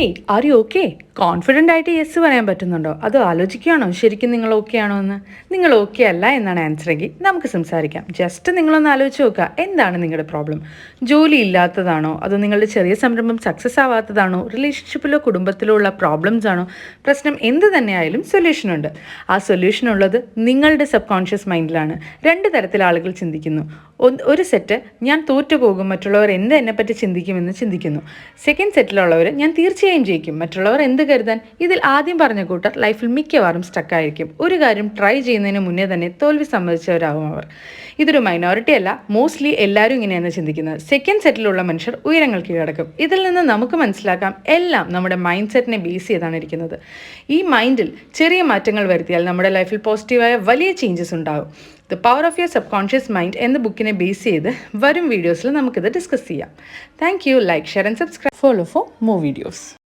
ഏയ് are you okay? Confident ആയിട്ട് yes പറയാൻ പറ്റുന്നുണ്ടോ? അതോ ആലോചിക്കുകയാണോ ശരിക്കും നിങ്ങൾ ഓക്കെ ആണോ എന്ന്? നിങ്ങൾ ഓക്കെ അല്ല എന്നാണ് ആൻസർ എങ്കിൽ നമുക്ക് സംസാരിക്കാം. ജസ്റ്റ് നിങ്ങളൊന്ന് ആലോചിച്ച് നോക്കുക, എന്താണ് നിങ്ങളുടെ പ്രോബ്ലം? ജോലി ഇല്ലാത്തതാണോ? അതോ നിങ്ങളുടെ ചെറിയ സംരംഭം സക്സസ് ആവാത്തതാണോ? റിലേഷൻഷിപ്പിലോ കുടുംബത്തിലോ ഉള്ള പ്രോബ്ലംസ് ആണോ? പ്രശ്നം എന്ത് തന്നെയായാലും സൊല്യൂഷൻ ഉണ്ട്. ആ സൊല്യൂഷൻ ഉള്ളത് നിങ്ങളുടെ സബ് കോൺഷ്യസ് മൈൻഡിലാണ്. രണ്ട് തരത്തിൽ ആളുകൾ ചിന്തിക്കുന്നു. ഒരു സെറ്റ് ഞാൻ തോറ്റുപോകും, മറ്റുള്ളവർ എന്ത് എന്നെപ്പറ്റി ചിന്തിക്കുമെന്ന് ചിന്തിക്കുന്നു. സെക്കൻഡ് സെറ്റിലുള്ളവർ ഞാൻ തീർച്ചയായും ജയിക്കും, മറ്റുള്ളവർ എന്ത് കരുതാൻ. ഇതിൽ ആദ്യം പറഞ്ഞ കൂട്ടർ ലൈഫിൽ മിക്കവാറും സ്റ്റക്കായിരിക്കും. ഒരു കാര്യം ട്രൈ ചെയ്യുന്നതിന് മുന്നേ തന്നെ തോൽവി സമ്മതിച്ചവരാകും അവർ. ഇതൊരു മൈനോറിറ്റി അല്ല, മോസ്റ്റ്ലി എല്ലാവരും ഇങ്ങനെയാണ് ചിന്തിക്കുന്നത്. സെക്കൻഡ് സെറ്റിലുള്ള മനുഷ്യർ ഉയരങ്ങൾ കീഴടക്കും. ഇതിൽ നിന്ന് നമുക്ക് മനസ്സിലാക്കാം, എല്ലാം നമ്മുടെ മൈൻഡ് സെറ്റിനെ ബേസ് ചെയ്താണ് ഇരിക്കുന്നത്. ഈ മൈൻഡിൽ ചെറിയ മാറ്റങ്ങൾ വരുത്തിയാൽ നമ്മുടെ ലൈഫിൽ പോസിറ്റീവായ വലിയ ചേഞ്ചസ് ഉണ്ടാകും. The power of your sub conscious mind എന്ന ബുക്കിനെ ബേസ് ചെയ്ത് വരും വീഡിയോസിൽ നമുക്കിത് ഡിസ്കസ് ചെയ്യാം. Thank you. Like, share and subscribe. Follow for more videos.